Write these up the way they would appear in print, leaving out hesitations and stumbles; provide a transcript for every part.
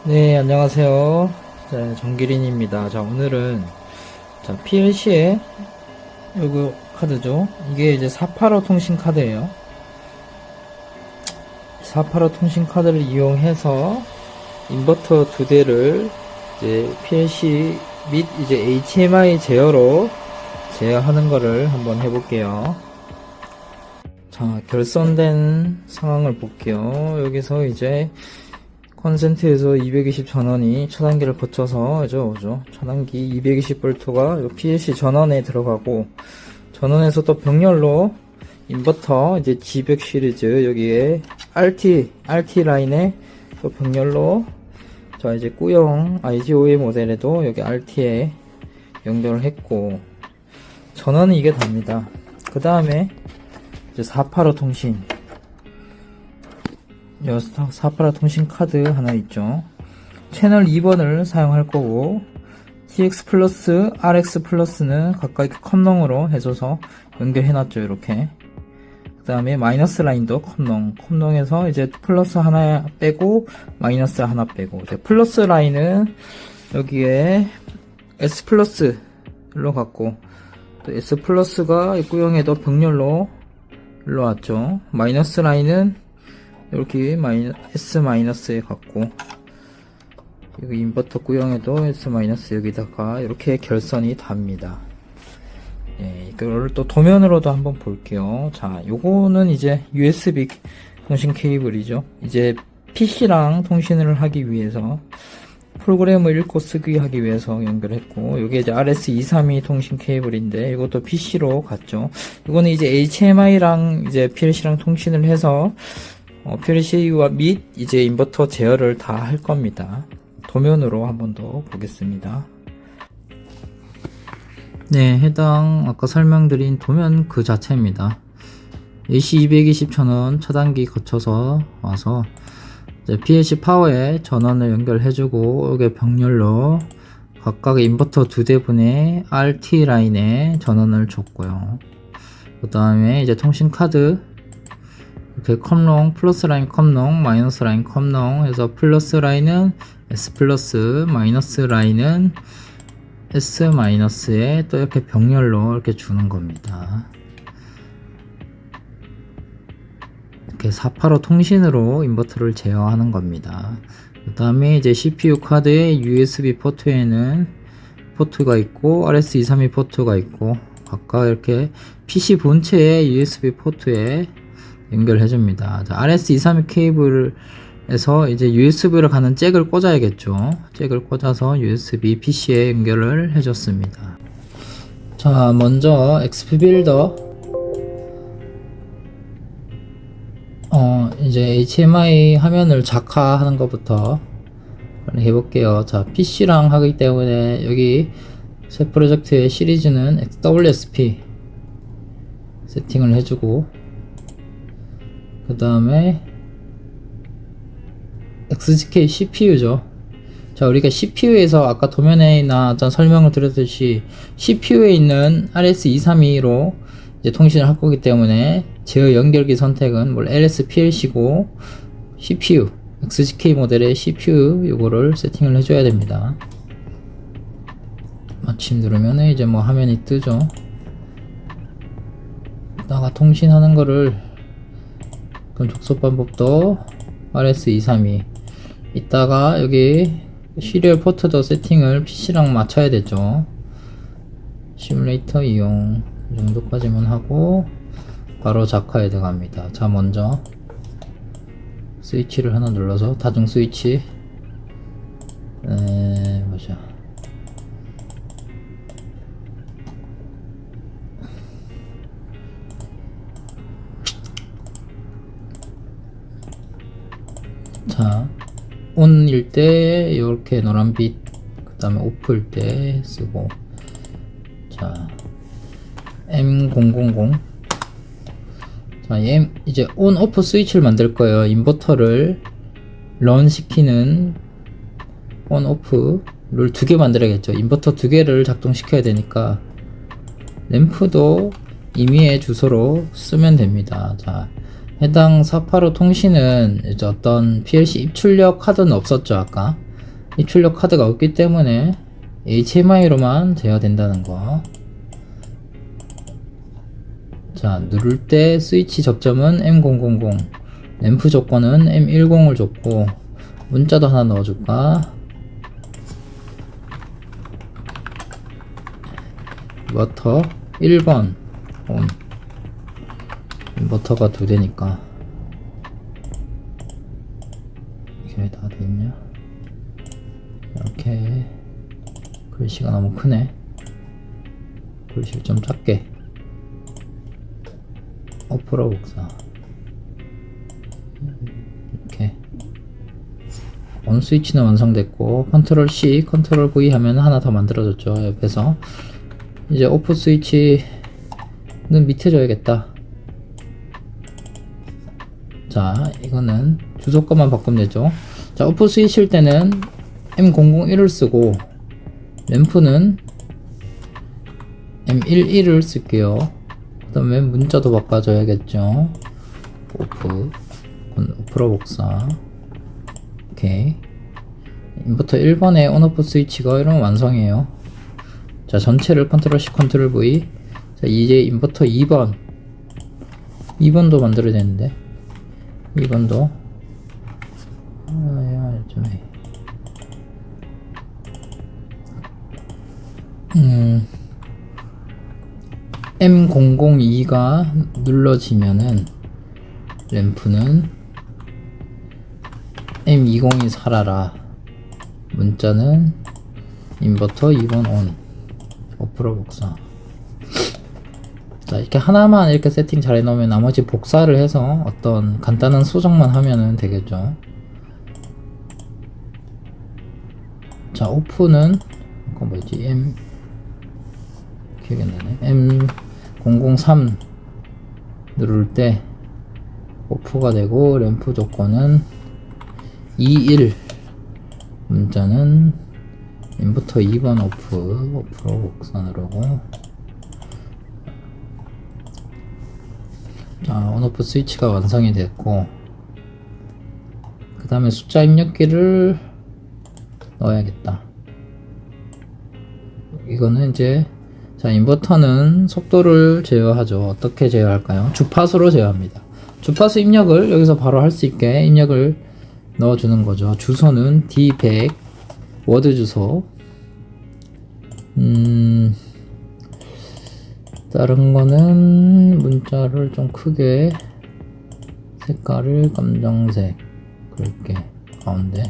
네, 안녕하세요. 자, 정기린입니다. 자, 오늘은 PLC의 요거 카드죠. 이게 이제 485 통신 카드예요. 485 통신 카드를 이용해서 인버터 두 대를 이제 PLC 및 이제 HMI 제어로 제어하는 거를 한번 해볼게요. 자, 결선된 상황을 볼게요. 여기서 이제 컨센트에서 220 전원이 차단기를 거쳐서 오죠. 차단기 220V가 PLC 전원에 들어가고, 전원에서 또 병렬로 인버터 이제 G100 시리즈 여기에 RT 라인에 또 병렬로 자 이제 꾸용 IGOA 모델에도 여기 RT에 연결을 했고, 전원은 이게 답니다. 그 다음에 이제 485 통신 485 통신 카드 하나 있죠. 채널 2번을 사용할 거고, TX 플러스, RX 플러스는 각각 컴농으로 해줘서 연결해 놨죠. 이렇게. 그 다음에 마이너스 라인도 컴농에서 이제 플러스 하나 빼고 마이너스 하나 빼고, 이제 플러스 라인은 여기에 S 플러스로 갔고, 또 S 플러스가 꾸용에도 병렬로 일로 왔죠. 마이너스 라인은 이렇게 S 마이너스에 갔고, 여기 인버터 구형에도 S 마이너스 여기다가 이렇게 결선이 답니다. 예, 이걸 또 도면으로도 한번 볼게요. 자, 요거는 이제 USB 통신 케이블이죠. 이제 PC랑 통신을 하기 위해서, 프로그램을 읽고 쓰기 하기 위해서 연결했고, 요게 이제 RS232 통신 케이블인데 이것도 PC로 갔죠. 이거는 이제 HMI랑 이제 PLC랑 통신을 해서 PLC와 및 이제 인버터 제어를 다 할 겁니다. 도면으로 한번 더 보겠습니다. 네, 해당 아까 설명드린 도면 그 자체입니다. AC 220 전원 차단기 거쳐서 와서 이제 PLC 파워에 전원을 연결해주고, 여기 병렬로 각각 인버터 두 대분의 RT 라인에 전원을 줬고요. 그 다음에 이제 통신 카드 이렇게 컴롱, 플러스 라인 컴롱, 마이너스 라인 컴롱 해서 플러스 라인은 S 플러스, 마이너스 라인은 S 마이너스에 또 이렇게 병렬로 이렇게 주는 겁니다. 이렇게 485 통신으로 인버터를 제어하는 겁니다. 그 다음에 이제 CPU 카드의 USB 포트에는 포트가 있고, RS232 포트가 있고, 각각 이렇게 PC 본체의 USB 포트에 연결해줍니다. RS232 케이블에서 이제 USB로 가는 잭을 꽂아야겠죠. 잭을 꽂아서 USB PC에 연결을 해줬습니다. 자, 먼저 XP 빌더 이제 HMI 화면을 작화하는 것부터 해볼게요. 자, PC랑 하기 때문에 여기 새 프로젝트의 시리즈는 WSP 세팅을 해주고, 그 다음에 XGK CPU죠. 자, 우리가 CPU에서 아까 도면에 나왔던 설명을 드렸듯이 CPU에 있는 RS232로 이제 통신을 할 거기 때문에 제어 연결기 선택은 LSPLC고, CPU XGK 모델의 CPU 요거를 세팅을 해줘야 됩니다. 마침 누르면 이제 뭐 화면이 뜨죠. 나가 통신하는 거를, 그럼 족속 방법도 RS232 이따가 여기 시리얼 포트도 세팅을 PC랑 맞춰야 되죠. 시뮬레이터 이용 이 정도까지만 하고 바로 작화에 들어갑니다. 자, 먼저 스위치를 하나 눌러서 다중 스위치 보자. 자, ON일 때 이렇게 노란빛, 그 다음에 OFF일 때 쓰고, 자, M000 자, 이제 ON, OFF 스위치를 만들 거예요. 인버터를 런 시키는 ON, OFF를 두 개 만들어야겠죠. 인버터 두 개를 작동시켜야 되니까 램프도 임의의 주소로 쓰면 됩니다. 자, 해당 485 통신은 이제 어떤 PLC 입출력 카드는 없었죠. 아까 입출력 카드가 없기 때문에 HMI로만 제어된다는 거. 자, 누를 때 스위치 접점은 M000, 램프 조건은 M10을 줬고, 문자도 하나 넣어줄까? 인버터 1번 온. 인버터가 2대니까 이게 왜 다 됐냐? 이렇게 글씨가 너무 크네. 글씨를 좀 작게. 오프로 복사. 이렇게 온 스위치는 완성됐고, 컨트롤 C, 컨트롤 V 하면 하나 더 만들어졌죠. 옆에서 이제 오프 스위치는 밑에 줘야겠다. 자, 이거는 주소값만 바꾸면 되죠. 자, 오프 스위치일 때는 M001을 쓰고, 램프는 M11을 쓸게요. 그 다음에 문자도 바꿔줘야겠죠. 오프로 복사. 오케이. 인버터 1번에 온오프 스위치가 이러면 완성이에요. 자, 전체를 컨트롤 C, 컨트롤 V. 자, 이제 인버터 2번도 만들어야 되는데, 2번도 M002가 눌러지면은 램프는 M20이 살아라. 문자는 인버터 2번 온. 오프로 복사. 자, 이렇게 하나만 이렇게 세팅 잘 해놓으면 나머지 복사를 해서 어떤 간단한 수정만 하면은 되겠죠. 자, 오프는 그거 뭐지? 기억이 안 나네. M003 누를 때 오프가 되고, 램프 조건은 21. 문자는 인버터 2번 오프로 복사 누르고. 자, 온오프 스위치가 완성이 됐고, 그 다음에 숫자 입력기를 넣어야겠다. 이거는 이제, 자, 인버터는 속도를 제어하죠. 어떻게 제어할까요? 주파수로 제어합니다. 주파수 입력을 여기서 바로 할 수 있게 입력을 넣어주는 거죠. 주소는 D100 워드 주소. 다른 거는 문자를 좀 크게, 색깔을 검정색 그렇게 가운데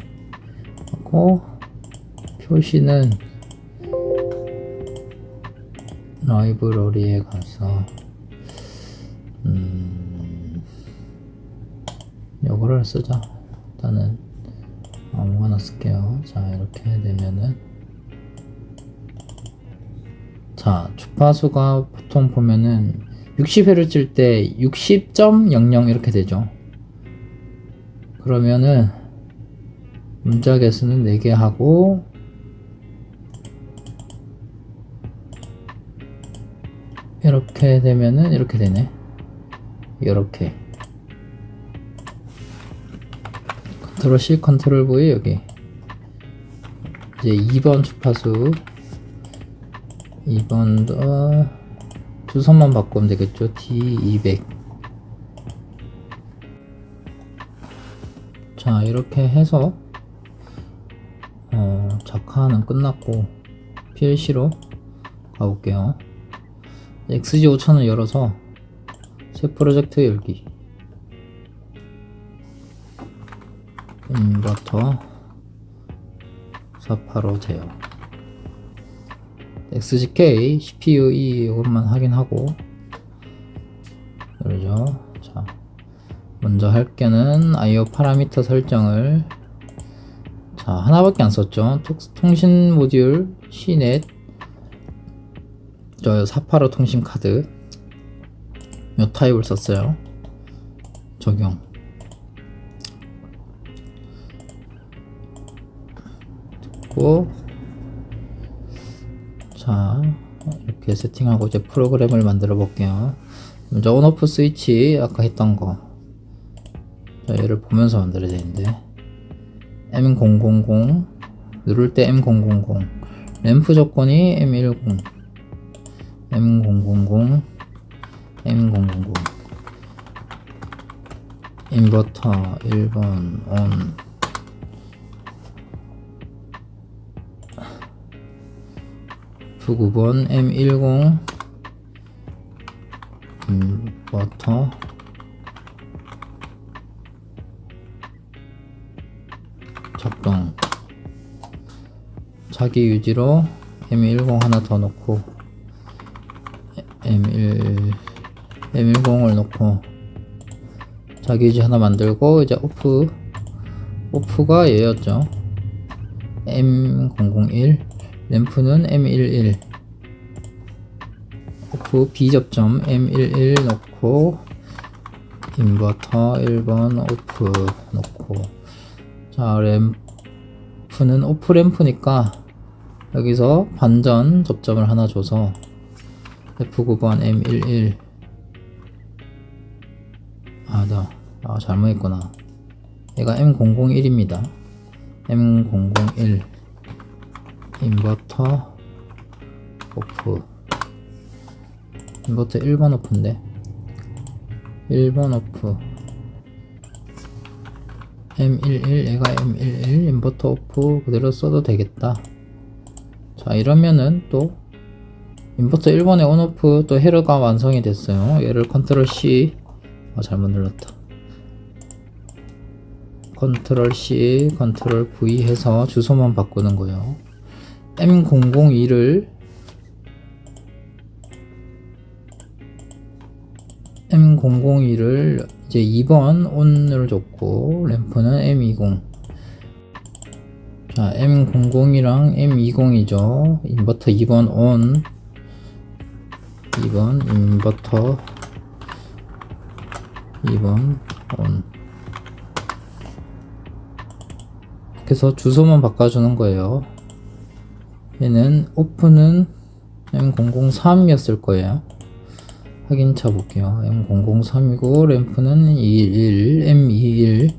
하고, 표시는 라이브러리에 가서 요거를 쓰자. 일단은 아무거나 쓸게요. 자, 이렇게 되면은, 자, 주파수가 보통 보면은 60Hz일 때 60.00 이렇게 되죠. 그러면은 문자 개수는 4개 하고, 이렇게 되면은 이렇게 되네. 이렇게 컨트롤 C, 컨트롤 V. 여기 이제 2번 주파수, 2번도 주소만 바꾸면 되겠죠. D200. 자, 이렇게 해서 작화는 끝났고, PLC로 가볼게요. XG5000을 열어서 새 프로젝트 열기. 인버터 485 제어. XGK, CPU 이것만 확인하고 열죠. 자, 먼저 할 게는 IO 파라미터 설정을, 자, 하나밖에 안 썼죠. 통신 모듈 Cnet, 저 485 통신 카드 요 타입을 썼어요. 적용. 됐고, 자, 이렇게 세팅하고 이제 프로그램을 만들어 볼게요. 먼저 온오프 스위치 아까 했던 거, 자, 얘를 보면서 만들어야 되는데, M000 누를 때 M000, 램프 조건이 M10, M000, M000, 인버터 1번 ON, F9번 M10, 인버터 작동. 자기 유지로 M10 하나 더 넣고 M10을 넣고 자기 유지 하나 만들고, 이제 오프가 얘였죠. M001, 램프는 M11, 오프 B접점 M11 넣고 인버터 1번 오프 넣고, 자 램프는 오프 램프니까 여기서 반전 접점을 하나 줘서 F9번 M11, 잘못했구나. 얘가 M001입니다. M001 인버터 오프, 인버터 1번 오프인데 1번 오프 M11, 얘가 M11 인버터 오프 그대로 써도 되겠다. 자, 이러면은 또 인버터 1번의 온오프 또 헤러가 완성이 됐어요. 얘를 컨트롤 C, 잘못 눌렀다. 컨트롤 C, 컨트롤 V 해서 주소만 바꾸는 거예요. M002를 이제 2번 ON을 줬고, 램프는 M20. 자, M00이랑 M20이죠. 인버터 2번 ON, 2번 인버터 2번 ON. 그래서 주소만 바꿔주는 거예요. 얘는 오프는 M003이었을 거예요. 확인 쳐볼게요. M003이고 램프는 21, M21,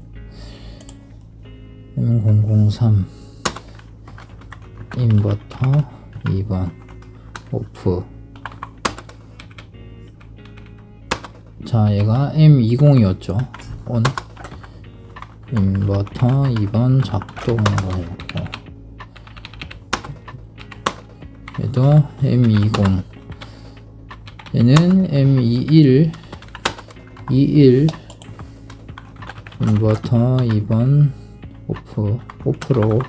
M003 인버터 2번 오프. 자, 얘가 M20이었죠. ON 인버터 2번 작동으로 해볼게요. 얘도 M20, 얘는 M21, 21 인버터 2번 오프로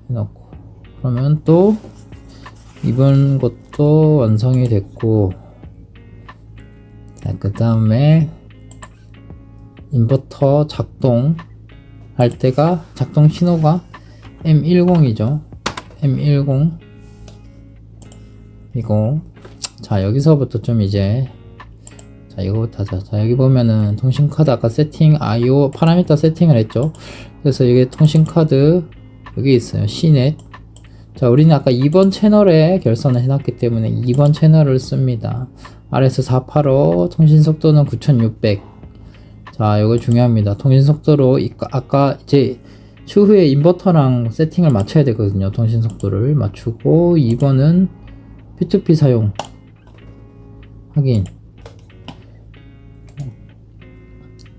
해놓고, 그러면 또 이번 것도 완성이 됐고, 그 다음에 인버터 작동 할 때가 작동 신호가 M10이죠. M10 이거. 자, 여기서부터 좀 이제, 자, 이거부터 하자. 자, 여기 보면은 통신카드 아까 세팅, IO 파라미터 세팅을 했죠. 그래서 이게 통신카드 여기 있어요. Cnet. 자, 우리는 아까 2번 채널에 결선을 해놨기 때문에 2번 채널을 씁니다. RS485, 통신속도는 9600. 자, 이거 중요합니다. 통신속도로 아까 이제 추후에 인버터랑 세팅을 맞춰야 되거든요. 통신속도를 맞추고, 2번은 P2P 사용 확인.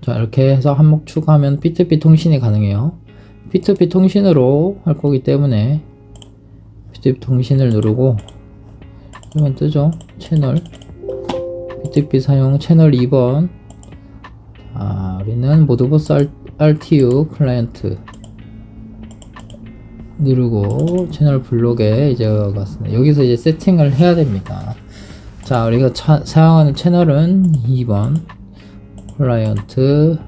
자, 이렇게 해서 한목 추가하면 P2P 통신이 가능해요. P2P 통신으로 할 거기 때문에 P2P 통신을 누르고 그러면 뜨죠. 채널 P2P 사용 채널 2번. 자, 우리는 모드버스 RTU 클라이언트 누르고 채널 블록에 이제 갔습니다. 여기서 이제 세팅을 해야 됩니다. 자, 우리가 사용하는 채널은 2번 클라이언트.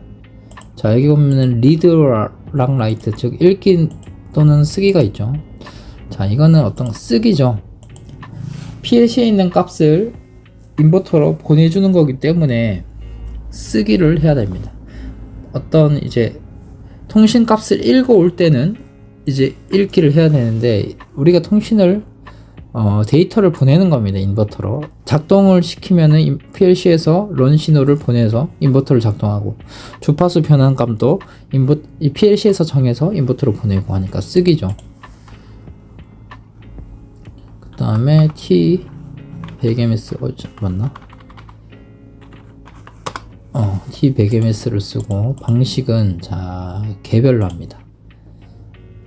자, 여기 보면은 리드랑 라이트, 즉 읽기 또는 쓰기가 있죠. 자, 이거는 어떤 쓰기죠. PLC에 있는 값을 인버터로 보내주는 거기 때문에 쓰기를 해야 됩니다. 어떤 이제 통신 값을 읽어올 때는 이제 읽기를 해야 되는데, 우리가 통신을 데이터를 보내는 겁니다. 인버터로 작동을 시키면은 PLC에서 런 신호를 보내서 인버터를 작동하고, 주파수 변환값도 이 PLC에서 정해서 인버터로 보내고 하니까 쓰기죠. 그 다음에 T100ms 맞나? T100ms를 쓰고, 방식은 자 개별로 합니다.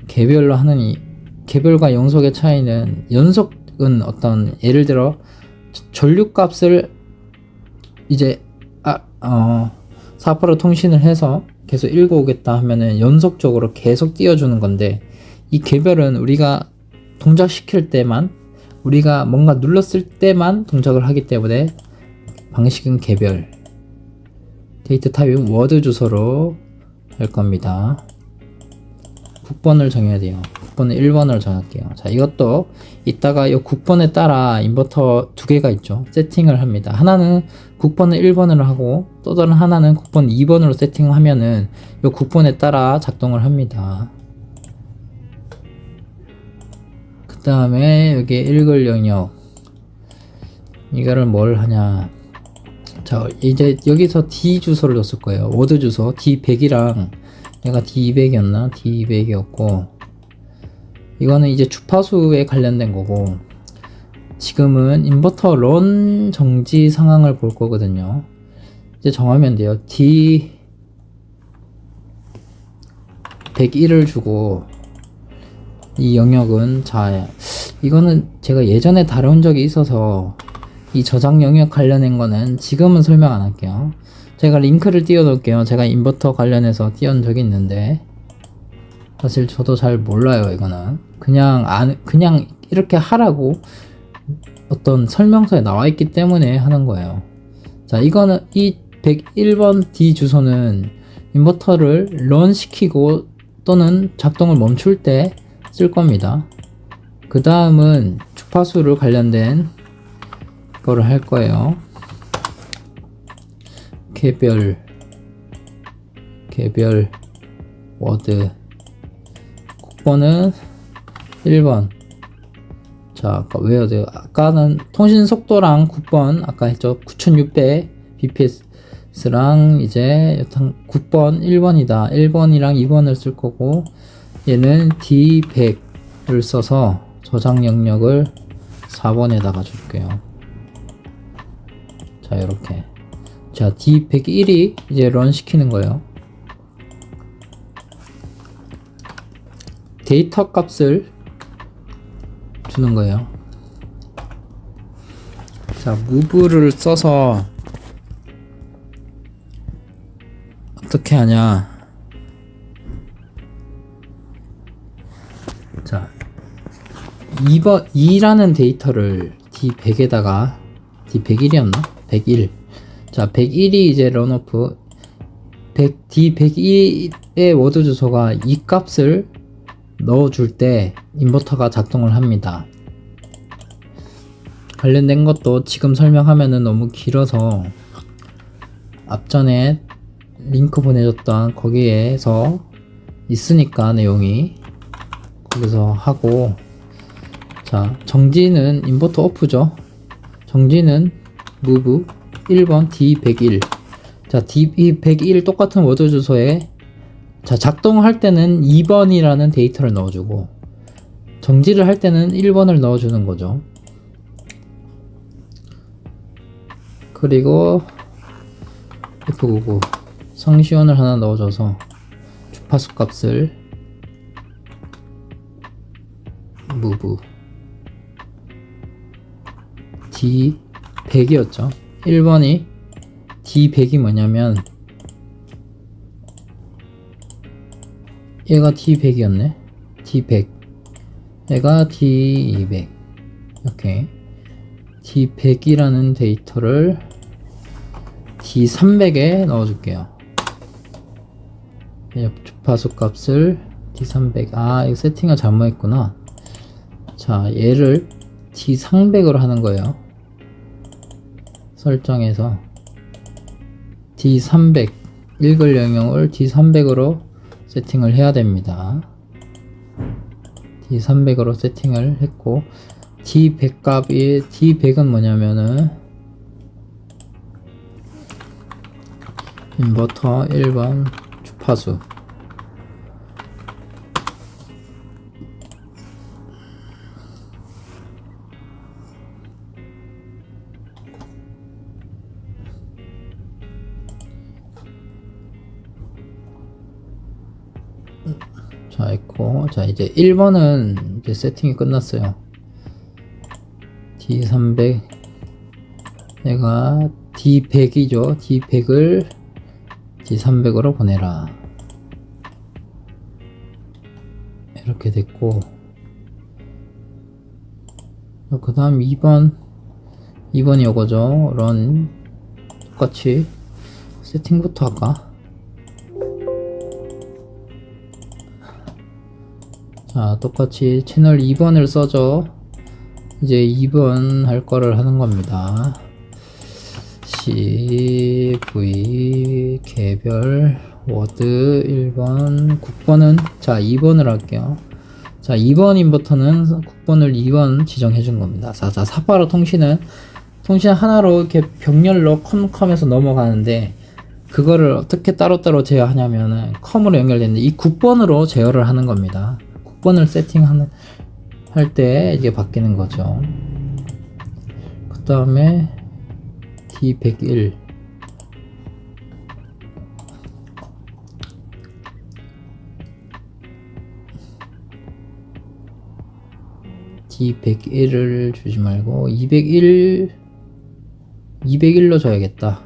개별로 하는 개별과 연속의 차이는, 연속은 어떤 예를 들어 전류값을 이제 4% 통신을 해서 계속 읽어오겠다 하면은 연속적으로 계속 띄워주는 건데, 이 개별은 우리가 동작시킬 때만, 우리가 뭔가 눌렀을 때만 동작을 하기 때문에 방식은 개별. 데이터 타입은 워드 주소로 할 겁니다. 국번을 정해야 돼요. 국번은 1번을 정할게요. 자, 이것도 이따가 이 국번에 따라 인버터 두 개가 있죠. 세팅을 합니다. 하나는 국번을 1번으로 하고, 또 다른 하나는 국번 2번으로 세팅하면은 이 국번에 따라 작동을 합니다. 그 다음에 여기 읽을 영역, 이거를 뭘 하냐. 자, 이제 여기서 D 주소를 줬을 거예요. 워드 주소 D100이랑, 얘가 D200이었나? D200이었고, 이거는 이제 주파수에 관련된 거고, 지금은 인버터 런 정지 상황을 볼 거거든요. 이제 정하면 돼요. D101을 주고, 이 영역은, 자, 이거는 제가 예전에 다룬 적이 있어서 이 저장 영역 관련된 거는 지금은 설명 안 할게요. 제가 링크를 띄워 놓을게요. 제가 인버터 관련해서 띄운 적이 있는데, 사실 저도 잘 몰라요. 이거는 그냥 이렇게 하라고 어떤 설명서에 나와 있기 때문에 하는 거예요. 자, 이거는 이 101번 D 주소는 인버터를 런 시키고 또는 작동을 멈출 때 쓸 겁니다. 그 다음은 주파수를 관련된 거를 할 거예요. 개별 워드, 국번은 1번. 자, 아까 외워야 돼요. 아까는 통신 속도랑 국번 아까 했죠. 9600 bps랑 이제 여튼 국번 1번이다. 1번이랑 2번을 쓸 거고, 얘는 D100을 써서 저장 영역을 4번에다가 줄게요. 자, 이렇게. 자, D101이 이제 런 시키는 거예요. 데이터 값을 주는 거예요. 자, move를 써서 어떻게 하냐. 자, 2라는 데이터를 D100에다가, D101이었나? 101. 자, 101이 이제 런오프, D101의 워드 주소가 이 값을 넣어줄 때 인버터가 작동을 합니다. 관련된 것도 지금 설명하면은 너무 길어서 앞전에 링크 보내줬던 거기에서 있으니까 내용이 거기서 하고, 자, 정지는 인버터 오프죠. 정지는 move 1번 D101. 자, D101 똑같은 워드 주소에, 자, 작동할 때는 2번이라는 데이터를 넣어주고, 정지를 할 때는 1번을 넣어주는 거죠. 그리고 F99 성시원을 하나 넣어줘서 주파수 값을 move D100이었죠. 1번이 D100이 뭐냐면, 얘가 D100이었네. D100. 얘가 D200. 이렇게 D100이라는 데이터를 D300에 넣어줄게요. 주파수 값을 D300. 아, 이거 세팅을 잘못했구나. 자, 얘를 D300으로 하는 거예요. 설정에서 D300 읽을 영역을 D300으로 세팅을 해야 됩니다. D300으로 세팅을 했고, D100 값이, D100은 뭐냐면은 인버터 1번 주파수. 자, 있고, 자, 이제 1번은 이제 세팅이 끝났어요. D300, 얘가 D100이죠. D100을 D300으로 보내라. 이렇게 됐고, 그 다음 2번이 이거죠. 런, 똑같이 세팅부터 할까? 자, 똑같이 채널 2번을 써줘. 이제 2번 할 거를 하는 겁니다. CV 개별 워드 1번 국번은 자 2번을 할게요. 자 2번 인버터는 국번을 2번 지정해 준 겁니다. 자 485 통신 하나로 이렇게 병렬로 컴에서 넘어가는데 그거를 어떻게 따로따로 제어하냐면은 컴으로 연결되는데 이 국번으로 제어를 하는 겁니다. 국번을 세팅하는 할 때 이게 바뀌는 거죠. 그 다음에 D101 D101을 주지 말고 201로 줘야겠다.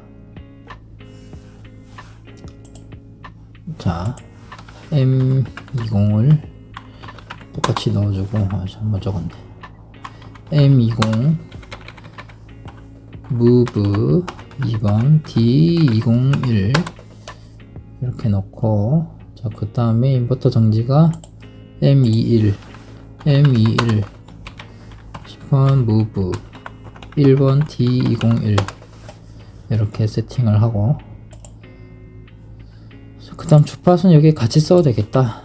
자 M20을 똑같이 넣어주고 한번 적었네. M20 move 2번 D201 이렇게 넣고 자 그 다음에 인버터 정지가 M21 10번 move 1번 D201 이렇게 세팅을 하고 그 다음 주파수는 여기 같이 써도 되겠다.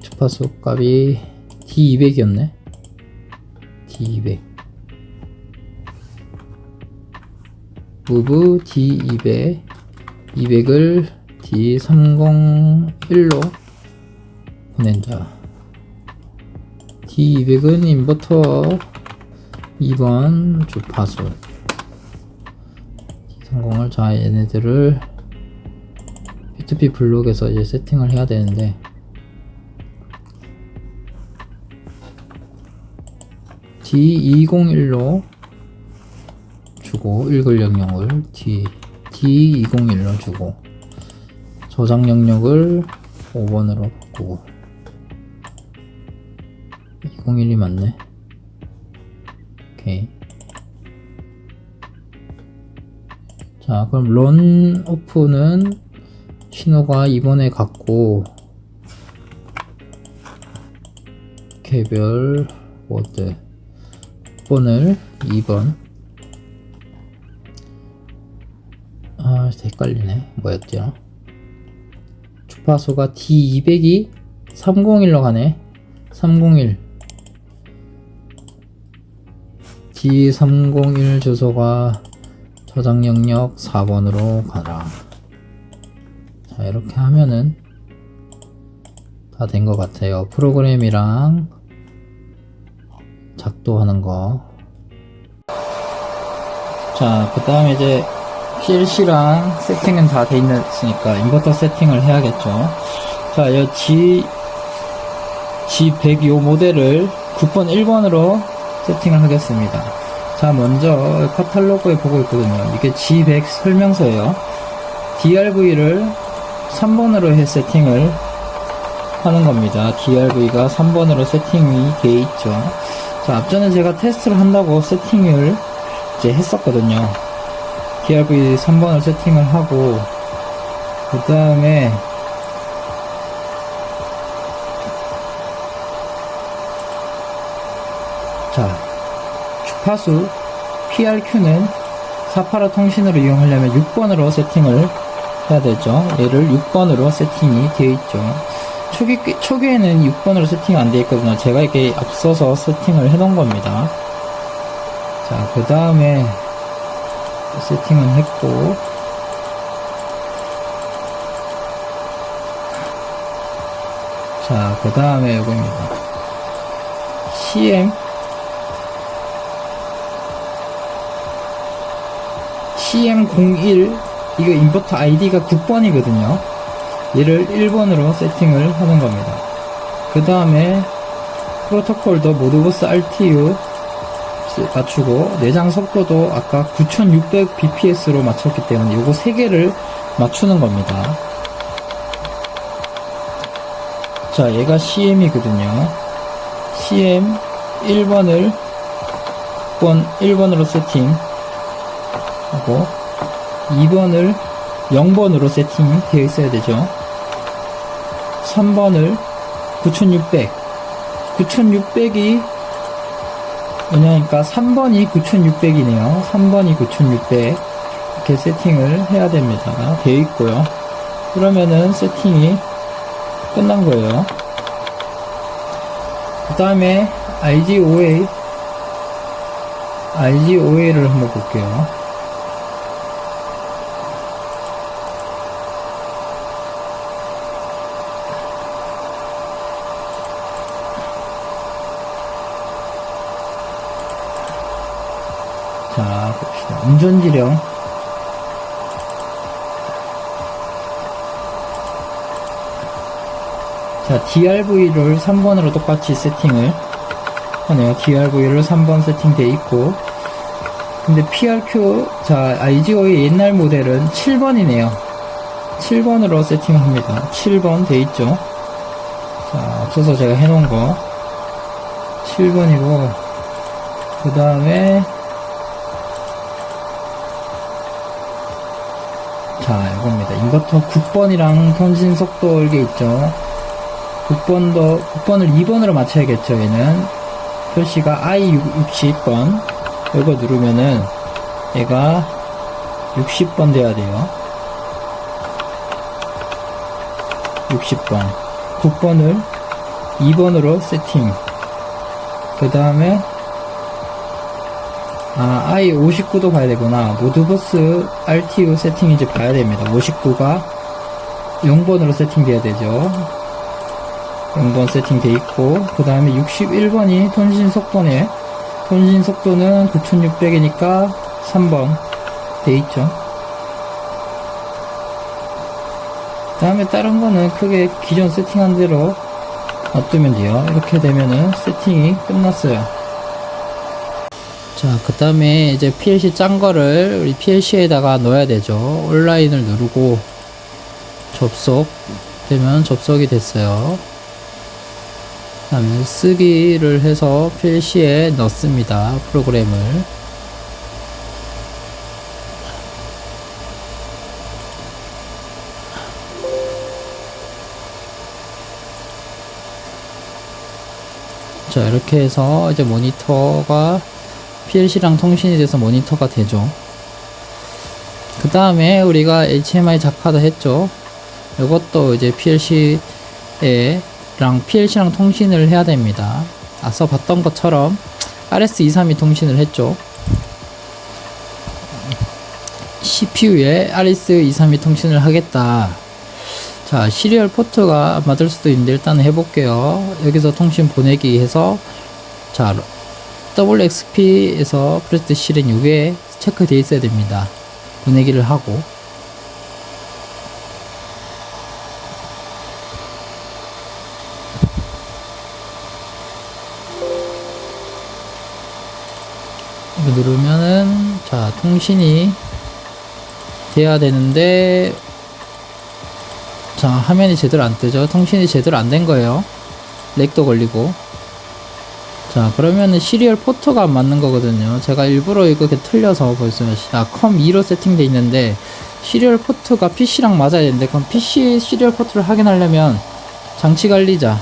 주파수 값이 D200이었네. D200 move D200 200을 D301로 보낸다. D200은 인버터 2번 주파수 D30을 자 얘네들을 P2P 블록에서 이제 세팅을 해야 되는데 D201로 주고 읽을 영역을 D201로 주고 저장 영역을 5번으로 바꾸고 201이 맞네. 오케이. 자 그럼 런 오프는 신호가 2번에 갔고 개별 워드 번을 2번 헷갈리네. 뭐였죠? 주파수가 D200이 301로 가네. 301 D301 주소가 저장 영역 4번으로 가라. 자 이렇게 하면은 다 된 것 같아요. 프로그램이랑 작동하는 거. 자 그 다음에 이제 PLC랑 세팅은 다 돼 있으니까 인버터 세팅을 해야겠죠. 자 이 G100 요 모델을 9번 1번으로 세팅을 하겠습니다. 자 먼저 카탈로그에 보고 있거든요. 이게 G100 설명서예요. DRV를 3번으로 해 세팅을 하는 겁니다. DRV가 3번으로 세팅이 되어 있죠. 자 앞전에 제가 테스트를 한다고 세팅을 이제 했었거든요. DRV 3번을 세팅을 하고 그 다음에 자 주파수 PRQ는 485 통신으로 이용하려면 6번으로 세팅을 해야 되죠. 얘를 6번으로 세팅이 되어 있죠. 초기에는 6번으로 세팅 안 되어 있거든요. 제가 이렇게 앞서서 세팅을 해 놓은 겁니다. 자, 그 다음에 세팅은 했고, 자, 그 다음에 이겁니다. CM01, 이거 인버터 아이디가 9번이거든요. 얘를 1번으로 세팅을 하는 겁니다. 그 다음에 프로토콜도 모드버스 RTU 맞추고, 내장 속도도 아까 9600bps로 맞췄기 때문에 요거 3개를 맞추는 겁니다. 자, 얘가 CM이거든요. CM 1번으로 세팅하고, 2번을 0번으로 세팅되어 있어야 되죠. 3번을 9600이 뭐냐니까 3번이 9600이네요. 3번이 9600 이렇게 세팅을 해야 됩니다. 되어 있고요. 그러면은 세팅이 끝난 거예요. 그 다음에 RGOA를 한번 볼게요. 자, 봅시다. 운전지령. 자, DRV를 3번으로 똑같이 세팅을 하네요. DRV를 3번 세팅되어 있고, 근데 PRQ, 자, IGO의 옛날 모델은 7번이네요. 7번으로 세팅합니다. 7번 되어 있죠. 자, 앞서서 제가 해놓은 거 7번이고, 그 다음에 자, 이겁니다. 인버터 9번이랑 통신 속도 이게 있죠. 9번을 2번으로 맞춰야겠죠. 얘는 표시가 I60번 이거 누르면은 얘가 60번 돼야 돼요. 60번 9번을 2번으로 세팅. 그 다음에 I59도 봐야 되구나. 모드버스 RTU 세팅인지 봐야 됩니다. 59가 0번으로 세팅돼야 되죠. 0번 세팅돼 있고, 그 다음에 61번이 통신 속도네. 통신 속도는 9600이니까 3번 돼 있죠. 그 다음에 다른 거는 크게 기존 세팅한 대로 놔두면 돼요. 이렇게 되면은 세팅이 끝났어요. 자, 그 다음에 이제 PLC 짠 거를 우리 PLC에다가 넣어야 되죠. 온라인을 누르고 접속 되면 접속이 됐어요. 그 다음에 쓰기를 해서 PLC에 넣습니다. 프로그램을. 자, 이렇게 해서 이제 모니터가 PLC랑 통신이 돼서 모니터가 되죠. 그 다음에 우리가 HMI 작화도 했죠. 이것도 이제 PLC랑 통신을 해야 됩니다. 앞서 봤던 것처럼 RS232 통신을 했죠. CPU에 RS232 통신을 하겠다. 자, 시리얼 포트가 안 맞을 수도 있는데 일단은 해볼게요. 여기서 통신 보내기 해서, 자, WXP에서 프레스트 실은 이게 체크되어 있어야 됩니다. 보내기를 하고, 이거 누르면은, 자, 통신이 돼야 되는데, 자, 화면이 제대로 안 뜨죠. 통신이 제대로 안 된 거예요. 렉도 걸리고. 자, 그러면은 시리얼 포트가 안 맞는 거거든요. 제가 일부러 이거 이렇게 틀려서 벌써 컴2로 세팅돼 있는데 시리얼 포트가 PC랑 맞아야 되는데, 그럼 PC 시리얼 포트를 확인하려면 장치 관리자에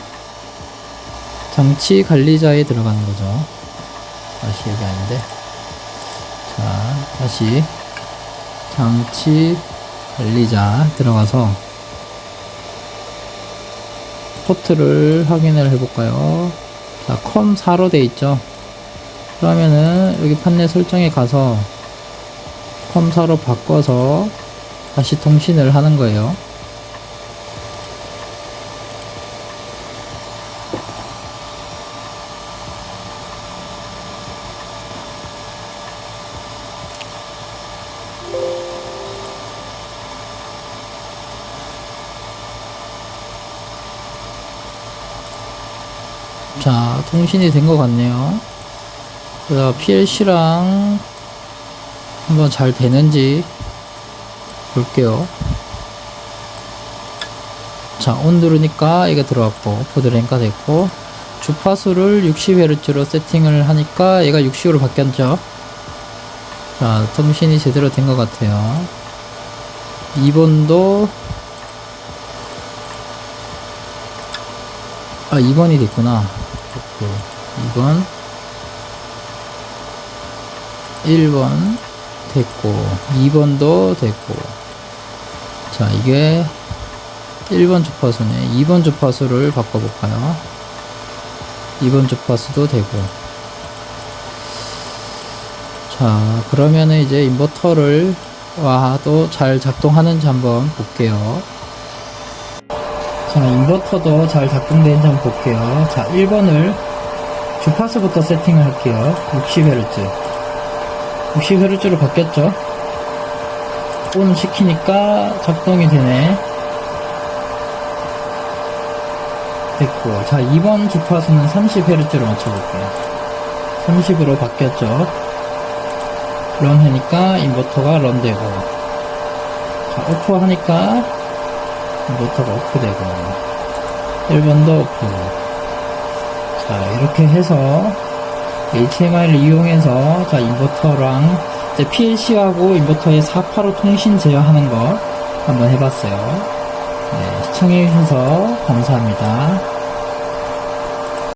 들어가는 거죠. 다시 여기 아닌데, 자, 다시 장치 엘리자 들어가서 포트를 확인을 해볼까요? 자, 컴4로 돼 있죠. 그러면은 여기 판넬 설정에 가서 컴4로 바꿔서 다시 통신을 하는 거예요. 자, 통신이 된 것 같네요. 그래서 PLC랑 한번 잘 되는지 볼게요. 자, 온 누르니까 이게 들어왔고, 보드랭크가 됐고, 주파수를 60Hz로 세팅을 하니까 얘가 60으로 바뀌었죠. 자, 통신이 제대로 된 것 같아요. 2번도 2번이 됐구나. 2번 1번 됐고 2번도 됐고. 자, 이게 1번 주파수네. 2번 주파수를 바꿔볼까요? 2번 주파수도 되고. 자, 그러면은 이제 인버터를 와도 잘 작동하는지 한번 볼게요. 자, 인버터도 잘 작동되는지 한번 볼게요. 자, 1번을 주파수부터 세팅을 할게요. 60Hz 60Hz로 바뀌었죠. 온 시키니까 작동이 되네. 됐고, 자, 2번 주파수는 30Hz로 맞춰볼게요. 30으로 바뀌었죠. 런 하니까 인버터가 런 되고, 자, 오프 하니까 인버터가 오프 되고, 1번도 오프. 자, 이렇게 해서 HMI를 이용해서 자, 인버터랑 이제 PLC하고 인버터의 485 통신 제어하는 거 한번 해봤어요. 네, 시청해주셔서 감사합니다.